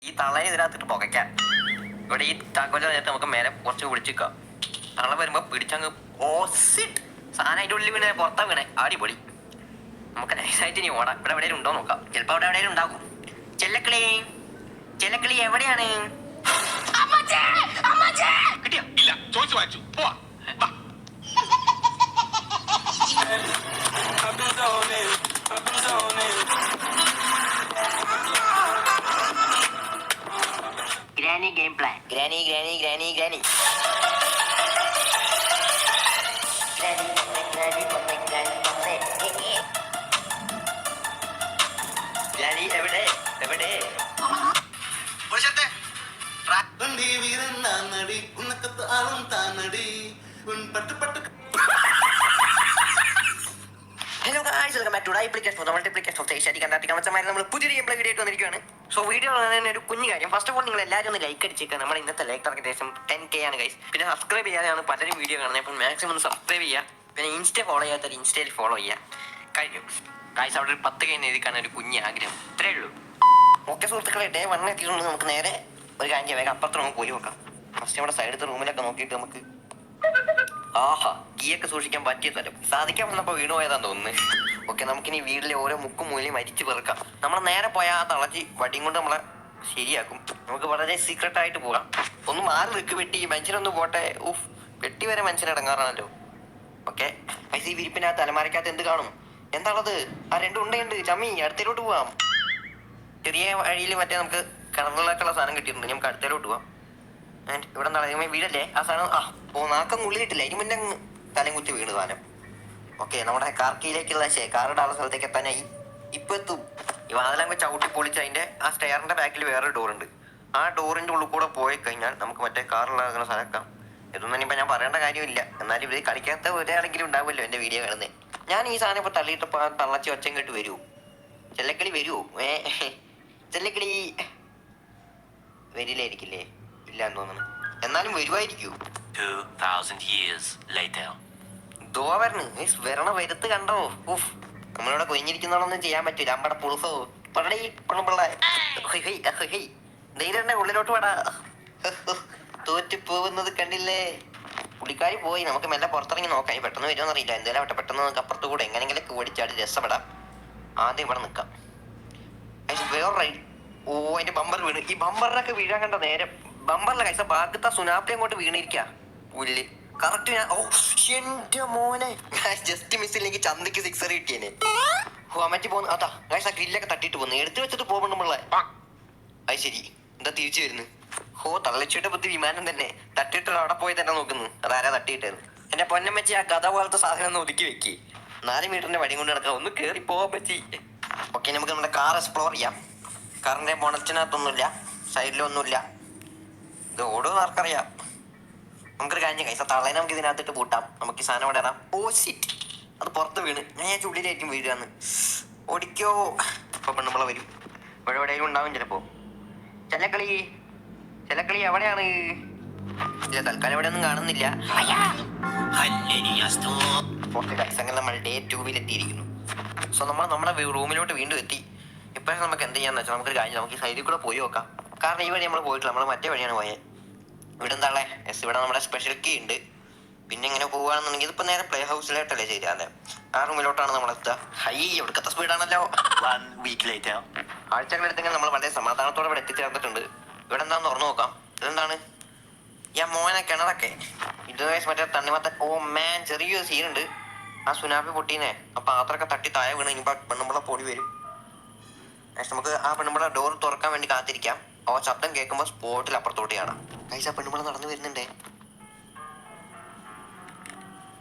ഈ തളയെ ഇതിനകത്തിട്ട് പുകയ്ക്കാം. ഇവിടെ ഈ താക്കോല നേരത്തെ നമുക്ക് മേലെ കുറച്ച് പിടിച്ചിക്കാം. തള വരുമ്പോ പിടിച്ചങ്ങ് സാധനം അതിന്റെ ഉള്ളിൽ വീണേ പുറത്താ വീണേ. അടിപൊളി. നമുക്ക് നൈസായിട്ട് ഇനി ഓടാം. ഇവിടെ എവിടെയും ഉണ്ടോ നോക്കാം. ചിലപ്പോ അവിടെ എവിടെയും ഉണ്ടാകും. ചെല്ലക്കിളി ചെല്ലക്കിളി എവിടെയാണ്? കിട്ടിയോ? ഇല്ല, ചോദിച്ചു വാങ്ങിച്ചു. പോവാ. Granny game plan. Granny. Granny, എവിടെ? Hello guys, welcome back to duplication for multiplication of Asiatic Antarctic കമന്റ്സുമായി നമ്മൾ പുതിയൊരു ഗെയിം പ്ലേ വീഡിയോ ആയിട്ട് വന്നിരിക്കുകയാണ്. സോ വീഡിയോ കാണുന്നതിന് ഒരു കുഞ്ഞു കാര്യം. ഫസ്റ്റ് ഓഫ് ഓൾ നിങ്ങൾ എല്ലാവരും ഒന്ന് ലൈക്ക് അടിച്ചേക്കുക. നമ്മുടെ ഇന്നത്തെ ലൈക്ക് ടാർഗറ്റ് ഏകദേശം 10K ആണ് ഗൈസ്. പിന്നെ സബ്സ്ക്രൈബ് ചെയ്യാതെയാണ് പലരും വീഡിയോ കാണുന്നത്. അപ്പോൾ മാക്സിമം ഒന്ന് സബ്സ്ക്രൈബ് ചെയ്യുക. പിന്നെ ഇൻസ്റ്റ ഫോളോ ചെയ്യാത്തവർ ഇൻസ്റ്റയിൽ ഫോളോ ചെയ്യുക. കഴിഞ്ഞു ഗൈസ്. അവിടെ ഒരു 10K എഴുതി കാണാൻ ഒരു കുഞ്ഞ് ആഗ്രഹം. ഇത്രയേ ഉള്ളൂ. ഓക്കെ സുഹൃത്തുക്കളെ, ഡേ 1 എത്തിയിട്ടുണ്ട്. നമുക്ക് നേരെ ഒരു കാര്യം വേഗം അപ്പുറത്ത് നമുക്ക് പോയി നോക്കാം. ഫസ്റ്റ് നമ്മുടെ സൈഡത്തെ റൂമിലൊക്കെ നോക്കിയിട്ട് നമുക്ക് ആഹാ കീയൊക്കെ സൂക്ഷിക്കാൻ പറ്റിയ സ്ഥലം. സാധിക്കാൻ വന്നപ്പോൾ വീണു പോയതാന്ന് തോന്നുന്നു. ഓക്കെ, നമുക്കിനി വീട്ടിലെ ഓരോ മുക്കും മൂലയും മരിച്ചു പെറുക്കാം. നമ്മൾ നേരെ പോയാൽ ആ തളച്ചി വടിയും കൊണ്ട് നമ്മളെ ശരിയാക്കും. നമുക്ക് വളരെ സീക്രട്ട് ആയിട്ട് പോകാം. ഒന്ന് മാറി നിൽക്ക് വെട്ടി. മനുഷ്യനൊന്ന് പോട്ടെ. വെട്ടി വരെ മനുഷ്യനെ ഇടങ്ങാറാണല്ലോ. ഓക്കെ, ഈ വിരിപ്പിനകത്ത് അലമാരക്കകത്ത് എന്ത് കാണും? എന്താണത്? ആ രണ്ടും ഉണ്ടയുണ്ട്. ചമ്മി, അടുത്തേലോട്ട് പോവാം. ചെറിയ വഴിയിൽ മറ്റേ നമുക്ക് കിണറിലേക്കുള്ള സാധനം കിട്ടിയിട്ടുണ്ട്. നമുക്ക് അടുത്തേലോട്ട് പോവാം. ഇവിടെ എന്താ വീടല്ലേ ആ സാധനം? നാക്കം ഉള്ളിലിട്ടില്ല. അതിന് മുന്നേ തലയും കുത്തി വീണ് സാധനം. ഓക്കെ, നമ്മുടെ കാർക്കിയിലേക്കുള്ള കാറുടെ ആളുടെ സ്ഥലത്തേക്ക് എത്താനായി. ഇപ്പൊ എത്തും. ഈ വാതിലങ്ങ് ചവിട്ടി പൊളിച്ച് അതിന്റെ ആ സ്റ്റെയറിന്റെ ബാക്കിൽ വേറൊരു ഡോറുണ്ട്. ആ ഡോറിന്റെ ഉള്ളിൽ കൂടെ പോയി കഴിഞ്ഞാൽ നമുക്ക് മറ്റേ കാറുള്ള സ്ഥലക്കാം. ഇതൊന്നും ഇപ്പൊ ഞാൻ പറയേണ്ട കാര്യമില്ല. എന്നാലും ഇവര് കളിക്കാത്ത ഒരാളെങ്കിലും ഉണ്ടാവുമല്ലോ എന്റെ വീഡിയോ കാണുന്നത്. ഞാൻ ഈ സാധനം ഇപ്പൊ തള്ളിയിട്ടപ്പോ തള്ളച്ചി ഒച്ചയും കേട്ട് വരുമോ? ചെല്ലക്കിളി വരുമോ? ചെല്ലക്കിളി വരില്ലായിരിക്കില്ലേ? ഇല്ലാന്ന് തോന്നുന്നു. എന്നാലും വരുമായിരിക്കൂ. 2000 years later. വരണ വരുത്ത് കണ്ടോ? നമ്മളിവിടെ കൊഞ്ഞിരിക്കുന്നതൊന്നും ചെയ്യാൻ പറ്റൂല. അമ്പടെ പുളുസോ പടടി പണപ്പിള്ള ധൈര്യം ഉള്ളിലോട്ട് വേടാ. തോറ്റു പോകുന്നത് കണ്ടില്ലേ? പുള്ളിക്കാരി പോയി. നമുക്ക് മെല്ലെ പുറത്തിറങ്ങി നോക്കാം. പെട്ടെന്ന് വരുമെന്ന് അറിയില്ല. എന്തായാലും ആവട്ടെ, പെട്ടെന്ന് നമുക്ക് അപ്പുറത്ത് കൂടെ എങ്ങനെയെങ്കിലും ഓടിച്ചാടി രസപ്പെടാം. ആദ്യം ഇവിടെ നിൽക്കാം. വേറെ റൈഡ്. അതിന്റെ ബമ്പർ വീണ്. ഈ ബമ്പറിനൊക്കെ വീഴാൻ കണ്ട നേരം ബമ്പറിലെ കൈസ ഭാഗത്ത് സുനാപ്പി അങ്ങോട്ട് വീണിരിക്ക പുല്ല്. കറക്റ്റ് ഞാൻ എന്റെ മോനെ ജസ്റ്റ് മിസ്സില്ലെങ്കിൽ ചന്തിക്ക് 6 കിട്ടിയേനെ. അമ്മറ്റി പോന്നു. അതാ കൈസ ഗ്രില്ലൊക്കെ തട്ടിട്ട് പോന്നു. എടുത്തു വെച്ചിട്ട് പോകുമ്പോള്ള അത് ശരി. എന്താ തിരിച്ചു വരുന്നു? തള്ളച്ചിയുടെ ബുദ്ധി വിമാനം തന്നെ. തട്ടിട്ട് അവിടെ പോയി തന്നെ നോക്കുന്നു. അതാരാ തട്ടിയിട്ടത്? എന്റെ പൊന്നമ്മച്ചി ആ കഥ പോലത്തെ സാധനം ഒന്ന് ഒതുക്കി വെക്കി. 4 മീറ്ററിന്റെ വടി കൊണ്ട് നടക്കാം. ഒന്ന് കേറി പോകാൻ പറ്റി. ഓക്കെ, നമുക്ക് നമ്മുടെ കാർ എക്സ്പ്ലോർ ചെയ്യാം. കാറിന്റെ ബോണറ്റിനകത്തൊന്നുമില്ല, സൈഡിലൊന്നുമില്ല. ഇത് ഓടുമെന്ന് ആർക്കറിയാം. നമുക്കൊരു കാര്യം കൈസ തള്ളേനെ നമുക്ക് ഇതിനകത്തിട്ട് പൂട്ടാം. നമുക്ക് ഈ സാധനം ഇവിടെ ഇടാം. ഷിറ്റ്, അത് പുറത്ത് വീണ്. ഞാൻ ചുള്ളിലായിരിക്കും വീഴുകയെന്ന്. ഓടിക്കോ. ഇപ്പൊ പെണ്ണുമ്പള വരും. ഇവിടെ എവിടെയും ഉണ്ടാവും ചിലപ്പോ. ചെല്ലക്കളി എവിടെയാണ്? ഇല്ല, തൽക്കാലം ഇവിടെ ഒന്നും കാണുന്നില്ല. ഓക്കെ ഗൈസ്, അങ്ങനെ നമ്മൾ ഡേ 2 എത്തിയിരിക്കുന്നു. സോ നമ്മൾ നമ്മുടെ റൂമിലോട്ട് വീണ്ടും എത്തി. ഇപ്പോഴും നമുക്ക് എന്ത് ചെയ്യാന്ന് വെച്ചാൽ നമുക്കൊരു കാര്യം, നമുക്ക് ഈ സൈഡിൽ കൂടെ പോയി നോക്കാം. കാരണം ഈ വഴി നമ്മൾ പോയിട്ടില്ല. നമ്മൾ മറ്റേ വഴിയാണ് പോയത്. ഇവിടെ എന്താളെ ഇവിടെ നമ്മുടെ സ്പെഷ്യൽ കീ ഉണ്ട്. പിന്നെ ഇങ്ങനെ പോവുകയാണെന്നുണ്ടെങ്കിൽ ഇതിപ്പോ നേരെ പ്ലേ ഹൗസിലോട്ടല്ലേ ശരിയാതെ. ആ റൂമിലോട്ടാണ് നമ്മൾ എത്തുക. എവിടുക്കത്തെ സ്പീഡാണല്ലോ. 1 week later. ആഴ്ചകളെടുത്തെങ്കിൽ നമ്മൾ വളരെ സമാധാനത്തോടെ ഇവിടെ എത്തിച്ചേർന്നിട്ടുണ്ട്. ഇവിടെ എന്താന്ന് തുറന്നു നോക്കാം. ഇതെന്താണ്? മോനെ കിണറൊക്കെ ഇത് മറ്റേ തണ്ണിമത്തൻ. ചെറിയൊരു സീനുണ്ട്. ആ സുനാപ്പി പൊട്ടീനെ ആ പാത്രമൊക്കെ തട്ടി താഴെ വീണ് ഇനിയിപ്പോ പെണ്ണുമ്പള പൊടി വരും. നമുക്ക് ആ പെണ്ണുമ്പള ഡോർ തുറക്കാൻ വേണ്ടി കാത്തിരിക്കാം. ശബ്ദം കേൾക്കുമ്പോ സ്പോട്ടിൽ അപ്പുറത്തോട്ട് കാണാം. കൈസ പെണ്ണുമ്പള നടന്നു വരുന്നുണ്ടേ.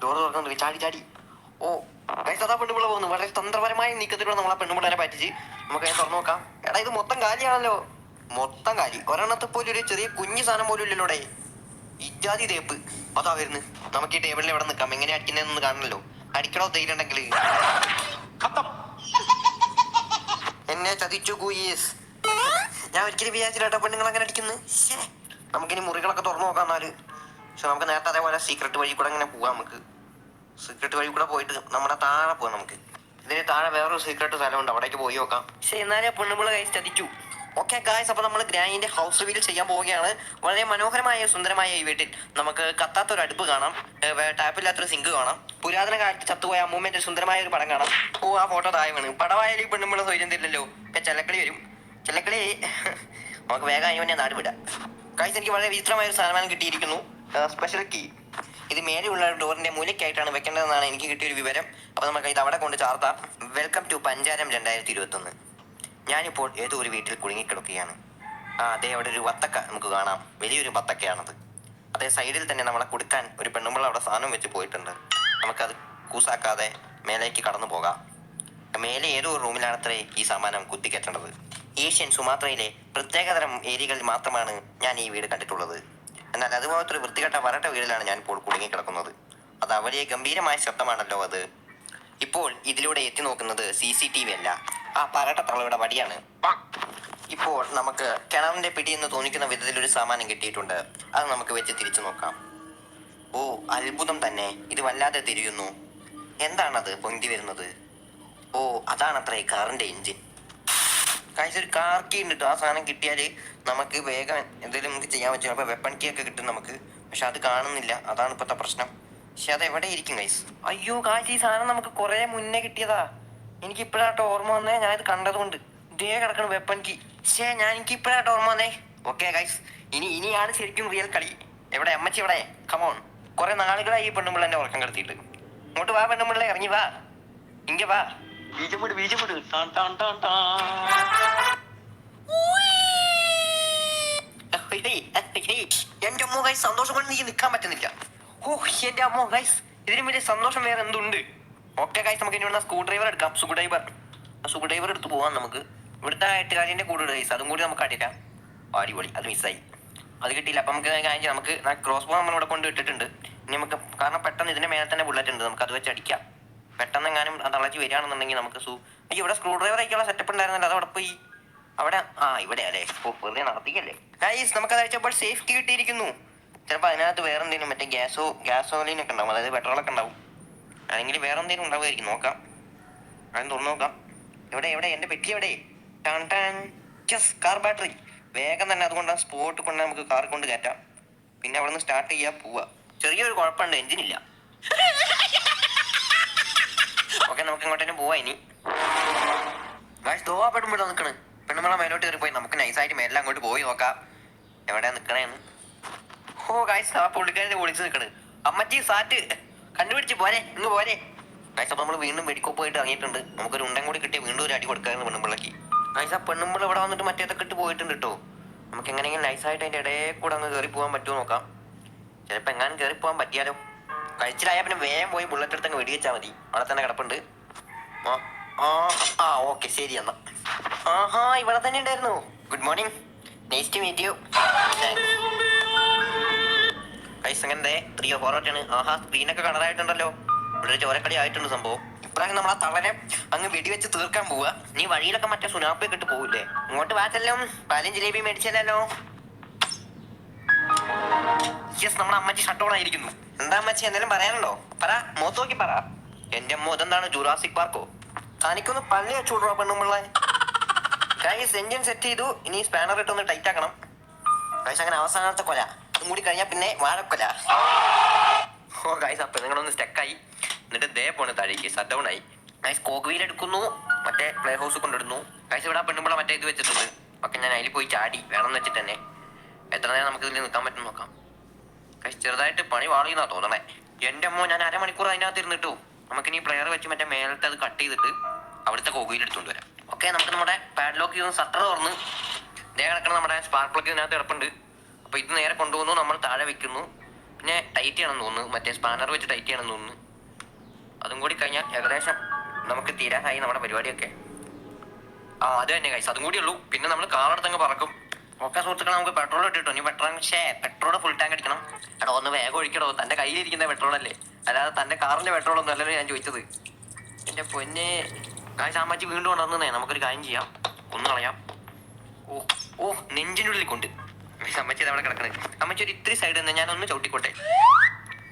ഡോർ തുറക്കുന്നുണ്ട്. ചാടി. കൈസ അതാ പെണ്ണുമ്പള പോകുന്നു. വളരെ തന്ത്രപരമായ നീക്കത്തിലൂടെ നമ്മൾ ആ പെണ്ണുമ്പളനെ പറ്റിച്ച് നമുക്ക് തുറന്നു നോക്കാം. എടാ, ഇത് മൊത്തം കാലിയാണല്ലോ. മൊത്തം കാലി. ഒരെണ്ണത്തെ പോലും ഒരു ചെറിയ കുഞ്ഞു സാധനം പോലും ഇല്ലല്ലോടെ. ഇജാതി തേപ്പ്. അതാ വരുന്നു. നമുക്ക് ഈ ടേബിളിൽ എവിടെ നിൽക്കാം. എങ്ങനെ അടിക്കുന്നതെന്ന് കാണണല്ലോ. അടിക്കണോ ധൈര്യം ഉണ്ടെങ്കിൽ. എന്നെ ചതിച്ചു ഗൂയീസ്. ഞാൻ ഒരിക്കലും വിചാരിച്ചില്ല പെണ്ണുങ്ങൾ അങ്ങനെ അടിക്കുന്നത്. നമുക്കിനി മുറികളൊക്കെ തുറന്നു നോക്കാം. എന്നാല് പക്ഷെ നമുക്ക് നേരത്തെ അതേപോലെ സീക്രട്ട് വഴി കൂടെ അങ്ങനെ പോവാം. നമുക്ക് സീക്രട്ട് വഴി കൂടെ പോയിട്ട് നമ്മുടെ താഴെ പോവാം. നമുക്ക് ഇതിന് താഴെ വേറൊരു സീക്രട്ട് സ്ഥലമുണ്ട്. അവിടേക്ക് പോയി നോക്കാം. പക്ഷെ എന്നാലും പെണ്ണുമ്പോൾ കൈ ചതിച്ചു. ഓക്കെ ഗായ്സ്, അപ്പോൾ നമ്മൾ ഗ്രാനിന്റെ ഹൗസ് റിവീൽ ചെയ്യാൻ പോവുകയാണ്. വളരെ മനോഹരമായ സുന്ദരമായ ഈ വീട്ടിൽ നമുക്ക് കത്താത്തൊരു അടുപ്പ് കാണാം, ടാപ്പില്ലാത്തൊരു സിങ്ക് കാണാം, പുരാതന കാലത്ത് ചത്തുപോയ അമ്മൂമ്മേന്റെ സുന്ദരമായ ഒരു പടം കാണാം. ഓ, ആ ഫോട്ടോ താഴെ വീണ്. പടവായാലും ഈ പെണ്ണുമ്പോൾ സ്വയം തരില്ലല്ലോ. ഇപ്പം ചെല്ലക്കളി വരും. ചെല്ലക്കളി നമുക്ക് വേഗം അതിന് നാട് വിടാം. ഗായ്സ്, എനിക്ക് വളരെ വിചിത്രമായ ഒരു സാധനം കിട്ടിയിരിക്കുന്നു. Special key. ഇത് മേലെയുള്ള ഡോറിന്റെ മൂലയ്ക്കായിട്ടാണ് വെക്കേണ്ടതെന്നാണ് എനിക്ക് കിട്ടിയൊരു വിവരം. അപ്പോൾ നമുക്ക് ഇത് അവിടെ കൊണ്ട് ചാർത്താം. Welcome to പഞ്ചാരം 2021. ഞാനിപ്പോൾ ഏതോ ഒരു വീട്ടിൽ കുടുങ്ങിക്കിടക്കുകയാണ്. അതേ അവിടെ ഒരു വത്തക്ക നമുക്ക് കാണാം. വലിയൊരു വത്തക്കയാണത്. അതേ സൈഡിൽ തന്നെ നമ്മളെ കൊടുക്കാൻ ഒരു പെണ്ണുമ്പോൾ അവിടെ സാധനം വെച്ച് പോയിട്ടുണ്ട്. നമുക്കത് കൂസാക്കാതെ മേലേക്ക് കടന്നു പോകാം. മേലെ ഏതോ ഒരു റൂമിലാണത്രേ ഈ സാമാനം കുത്തിക്കറ്റേണ്ടത്. ഏഷ്യൻ സുമാത്രയിലെ പ്രത്യേകതരം ഏരിയകളിൽ മാത്രമാണ് ഞാൻ ഈ വീട് കണ്ടിട്ടുള്ളത്. എന്നാൽ അതുപോലത്തെ ഒരു വൃത്തികെട്ട വരട്ട വീടിലാണ് ഞാൻ ഇപ്പോൾ കുടുങ്ങിക്കിടക്കുന്നത്. അത് വലിയ ഗംഭീരമായ ശബ്ദമാണല്ലോ അത്. ഇപ്പോൾ ഇതിലൂടെ എത്തി നോക്കുന്നത് CCTV അല്ല, ആ പരട്ട തളയുടെ വടിയാണ്. ഇപ്പോൾ നമുക്ക് കിണറിന്റെ പിടിയെന്ന് തോന്നിക്കുന്ന വിധത്തിലൊരു സാമാനം കിട്ടിയിട്ടുണ്ട്. അത് നമുക്ക് വെച്ച് തിരിച്ചു നോക്കാം. ഓ, അത്ഭുതം തന്നെ. ഇത് വല്ലാതെ തിരിയുന്നു. എന്താണത് പൊന്തി വരുന്നത്? ഓ, അതാണത്രേ കാറിന്റെ എഞ്ചിൻ. കാഴ്ച ഒരു കാർ കീ ഉണ്ട്. ആ സാധനം കിട്ടിയാൽ നമുക്ക് വേഗം എന്തെങ്കിലും നമുക്ക് ചെയ്യാൻ പറ്റും. അപ്പോൾ വെപ്പൺ കീ ഒക്കെ കിട്ടും നമുക്ക്. പക്ഷെ അത് കാണുന്നില്ല, അതാണ് ഇപ്പോഴത്തെ പ്രശ്നം. പക്ഷെ അത് എവിടെ ഇരിക്കും ഗൈസ്? അയ്യോ കാഴ്ച, ഈ സാധനം നമുക്ക് കുറേ മുന്നേ കിട്ടിയതാ. എനിക്ക് ഇപ്പോഴാട്ടോ ഓർമ്മ വന്നേ. ഞാൻ ഇത് കണ്ടതുകൊണ്ട് ഇതേ കിടക്കണം വെപ്പൺ കീ. എനിക്ക് ഇപ്പോഴാട്ടോ ഓർമ്മ വന്നേ. ഓക്കെ ഗൈസ്, ഇനിയാണ് ശരിക്കും റിയൽ കളി. എവിടെ അമ്മച്ചി? എവിടെ? കമോൺ. കുറെ നാളുകളായി ഈ പെണ്ണുമ്പിള്ള എന്റെ ഉറക്കം കിടത്തിയിട്ട്. ഇങ്ങോട്ട് വാ പെണ്ണുമ്പിള്ള, ഇറങ്ങി വാ. ഇങ്ങ വാ. ബീജമിട്. എന്റെ അമ്മോ ഗൈസ്, സന്തോഷം കൊണ്ട് നീ നിൽക്കാൻ പറ്റുന്നില്ല. ഓ എന്റെ അമ്മോ ഗൈസ്, ഇതിനും വലിയ സന്തോഷം വേറെ എന്തുണ്ട്? ഓക്കെ ഗൈസ്, നമുക്ക് ഇനി സ്ക്രൂ ഡ്രൈവർ എടുക്കാം. സ്ക്രൂ ഡ്രൈവർ എടുത്ത് പോവാം നമുക്ക്. ഇവിടുത്തെ എട്ടുകാരിന്റെ കൂടെ ഗൈസ്, അതും കൂടി നമുക്ക് അടിക്കാം. അടിപൊളി, അത് മിസ്സായി. അത് കിട്ടിയില്ല. അപ്പം നമുക്ക് കാര്യം നമുക്ക് ക്രോസ് ബോ നമ്മളിവിടെ കൊണ്ട് ഇട്ടിട്ടുണ്ട്. ഇനി നമുക്ക്, കാരണം പെട്ടെന്ന് ഇതിന്റെ മേലെ തന്നെ ബുള്ളറ്റ് ഉണ്ട്, നമുക്ക് അത് വെച്ച് അടിക്കാം. പെട്ടെന്ന് എങ്ങാനും അത് അളച്ച് വരികയാണെന്നുണ്ടെങ്കിൽ നമുക്ക് ഇവിടെ സ്ക്രൂ ഡ്രൈവർ ആയിക്കുള്ള സെറ്റപ്പ് ഉണ്ടായിരുന്നല്ലോ, അത് അവിടെ പോയി. അവിടെ ഇവിടെ അല്ലേ? ഓ, വെറുതെ നടത്തിക്കല്ലേ ഗൈസ്. നമുക്കത് അയച്ചപ്പോൾ സേഫ് കീ കിട്ടിയിരിക്കുന്നു. ചിലപ്പോൾ അതിനകത്ത് വേറെ എന്തെങ്കിലും മറ്റേ ഗ്യാസോലിനൊക്കെ ഉണ്ടാവും, അതായത് പെട്രോളൊക്കെ ഉണ്ടാവും. അല്ലെങ്കിൽ വേറെ എന്തെങ്കിലും ഉണ്ടാവുമായിരിക്കും. നോക്കാം, അതിന് തുറന്നു നോക്കാം. എവിടെ എൻ്റെ പെട്ടി? എവിടെ? Car battery. വേഗം തന്നെ അതുകൊണ്ട് സ്പോട്ട് കൊണ്ട് നമുക്ക് കാർ കൊണ്ട് കയറ്റാം. പിന്നെ അവിടെ നിന്ന് സ്റ്റാർട്ട് ചെയ്യാൻ പോവാ. ചെറിയൊരു കുഴപ്പമുണ്ട്, എഞ്ചിനില്ല. ഓക്കെ, നമുക്ക് ഇങ്ങോട്ടേനും പോവാ. ഇനി പെടുമ്പോഴോ നിൽക്കണ് പെണ്ണുമ്പള മേലോട്ട് കയറി പോയി. നമുക്ക് നൈസായിട്ട് മേലെല്ലാം അങ്ങോട്ട് പോയി നോക്കാം എവിടെയാ നിൽക്കണേന്ന്. ഓ ഗായ്സ്, ആ പുള്ളിക്കാരൻ്റെ വിളിച്ച് നിൽക്കണ്. അമ്മച്ചി സാറ്റ് കണ്ടുപിടിച്ച് പോരെ, ഇങ്ങ് പോരെ ഗായ്സ്. അപ്പോൾ നമ്മൾ വീണ്ടും വെടിക്കോപ്പ് പോയിട്ട് ഇറങ്ങിയിട്ടുണ്ട്. നമുക്കൊരു ഉണ്ടൻ കൂടി കിട്ടിയ വീണ്ടും ഒരു അടി കൊടുക്കായിരുന്നു പെണ്ണുമ്പിള്ളക്ക്. ഗായ്സ്, ആ പെണ്ണുമ്പിള്ള ഇവിടെ വന്നിട്ട് മറ്റേതൊക്കെ ഇട്ട് പോയിട്ടുണ്ട് കേട്ടോ. നമുക്ക് എങ്ങനെയെങ്കിലും നൈസായിട്ട് അതിൻ്റെ ഇടയിൽ കൂടെ അങ്ങ് കയറി പോകാൻ പറ്റുമോ നോക്കാം. ചിലപ്പോൾ എങ്ങാനും കയറി പോകാൻ പറ്റിയാലോ. കഴിച്ചിലായാൽ പിന്നെ വേഗം പോയി ബുള്ളറ്റ് എടുത്ത് അങ്ങ് വെടിവെച്ചാൽ മതി. അവിടെ തന്നെ കിടപ്പുണ്ട്. ഓക്കെ, ശരി എന്നാ. ആഹാ, ഇവിടെ തന്നെ ഉണ്ടായിരുന്നു. Good morning, nice to meet you. Guys, എങ്ങനെ 3 or 4 ആണ്. ആഹാ, സ്ക്രീനൊക്കെ കളറായിട്ടുണ്ടല്ലോ. ഇവിടെ ഒരു ചോരക്കളി ആയിട്ടുണ്ട് സംഭവം. ഇപ്പോഴാണ് നമ്മൾ ആ തളരെ അങ്ങ് വെടിവെച്ച് തീർക്കാൻ പോവുക. നീ വഴിയിലൊക്കെ മറ്റേ സുനാപ്പൊക്കെ ഇട്ട് പോവില്ലേ? ഇങ്ങോട്ട് വാച്ചല്ലോ, പാലും ജിലേബി മേടിച്ചല്ലോ. യെസ്, നമ്മുടെ അമ്മച്ചി ഷട്ട് ഡൗൺ ആയിരിക്കുന്നു. എന്താ അമ്മച്ചി, എന്തെങ്കിലും പറയാനുണ്ടോ? പറ, മുഖത്ത് നോക്കി പറ. എന്റെ അമ്മ, ഇതെന്താണ് ജുറാസിക് പാർക്കോ? തനിക്കൊന്ന് പള്ളി വെച്ചു വിടുക പെണ്ണുമ്പിള്ളേ. ഗൈസ്, എൻജിൻ സെറ്റ് ചെയ്തു. ഇനി സ്പാനർ ഇട്ടൊന്ന് ടൈറ്റ് ആക്കണം. ഗൈസ്, അങ്ങനെ അവസാനത്തെ കൊല ഇതും കൂടി കഴിഞ്ഞാൽ പിന്നെ വാഴക്കൊല. ഓ ഗൈസ്, അപ്പം നിങ്ങളൊന്ന് സ്റ്റക്കായി. എന്നിട്ട് ദേ പോണ് താഴേക്ക് ഷട്ട് ഡൗൺ ആയി. ഗൈസ്, കോക്ക് വീൽ എടുക്കുന്നു, മറ്റേ പ്ലേ ഹൗസ് കൊണ്ടിടുന്നു. ഗൈസ്, ഇവിടെ ആ പെണ്ണുമ്പിള്ള മറ്റേ ഇത് വെച്ചിട്ടുണ്ട്. ഓക്കെ, ഞാൻ അതിൽ പോയി ചാടി വേണമെന്ന് വെച്ചിട്ട് തന്നെ. എത്ര നേരം നമുക്ക് ഇതിൽ നിൽക്കാൻ പറ്റും നോക്കാം. ഗൈസ്, ചെറുതായിട്ട് പണി വാളിയെന്നാ തോന്നണേ. എൻ്റെ അമ്മോ, ഞാൻ അരമണിക്കൂർ അതിനകത്ത് ഇരുന്നിട്ടു. നമുക്കിനി പ്ലെയർ വെച്ച് മറ്റേ മേലത്തെ അത് കട്ട് ചെയ്തിട്ട് അവിടുത്തെ കോകയിൽ എടുത്തുകൊണ്ട് വരാം. ഓക്കെ, നമുക്ക് നമ്മുടെ പാഡ്ലോക്ക് ചെയ്ത് ഷട്ടർ തുറന്ന് ഇതേ കിടക്കണം. നമ്മുടെ സ്പാർക്ക് പ്ലഗ് ഇതിനകത്ത് കിടപ്പുണ്ട്. അപ്പോൾ ഇത് നേരെ കൊണ്ടുപോകുന്നു, നമ്മൾ താഴെ വെക്കുന്നു. പിന്നെ ടൈറ്റ് ചെയ്യണമെന്ന് തോന്നുന്നു, മറ്റേ സ്പാനർ വെച്ച് ടൈറ്റ് ചെയ്യണമെന്ന് തോന്നുന്നു. അതും കൂടി കഴിഞ്ഞാൽ ഏകദേശം നമുക്ക് തീരാനായി നമ്മുടെ പരിപാടിയൊക്കെ. അത് തന്നെ ഗൈസ്, അതും കൂടി ഉള്ളൂ. പിന്നെ നമ്മൾ കാറെടുത്തങ്ങ് പറക്കും. ഓക്കെ സുഹൃത്തുക്കളെ, നമുക്ക് പെട്രോൾ ഇട്ടിട്ടോ. ഇനി പെട്രോൾ ഫുൾ ടാങ്ക് അടിക്കണം. എടോ, ഒന്ന് വേഗം ഒഴിക്കടോ. തൻ്റെ കയ്യിലിരിക്കുന്ന പെട്രോളല്ലേ, അല്ലാതെ തൻ്റെ കാറിൻ്റെ പെട്രോളൊന്നും അല്ലല്ലോ ഞാൻ ചോദിച്ചത്. എൻ്റെ പൊന്നെ ഗൈസ്, അമ്മച്ചി വീണ്ടും കൊണ്ടുവന്നേ. നമുക്കൊരു കാര്യം ചെയ്യാം, ഒന്ന് കളയാം. ഓ നെഞ്ചിനുള്ളിൽ കൊണ്ട് അമ്മച്ചി അവിടെ കിടക്കണേ. അമ്മച്ചി ഒരു ഇത്തിരി സൈഡ് തന്നെ ഞാനൊന്ന് ചവിട്ടിക്കോട്ടെ.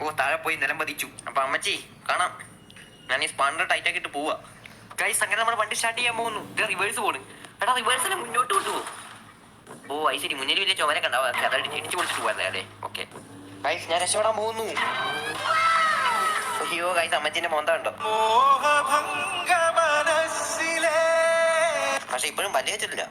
ഓ, താഴെ പോയി നിലം പതിച്ചു. അപ്പം അമ്മച്ചി കാണാം. ഞാൻ ഈ സ്പാനർ ടൈറ്റ് ആക്കിയിട്ട് പോവാ. ഗൈസ്, അങ്ങനെ നമ്മൾ വണ്ടി സ്റ്റാർട്ട് ചെയ്യാൻ പോകുന്നു. ഇത് റിവേഴ്സ് പോണ്. എടാ, റിവേഴ്സിനെ മുന്നോട്ട് കൊണ്ടുപോകും. ഓ ഐശ്വരി മുന്നിൽ വലിയ ചുമരൊക്കെ ഉണ്ടാവും, അതടിച്ച് ഇടിച്ചു പൊളിച്ചിട്ട് പോയതല്ലേ അല്ലേ? ഓക്കെ ഗൈസ്, ഞാൻ രക്ഷപ്പെടാൻ പോകുന്നു. അയ്യോ ഗൈസ്, അമ്മച്ചിന്റെ മോന്ത ഉണ്ടോ? പക്ഷെ ഇപ്പോഴും പല്ല് വെച്ചിട്ടില്ല.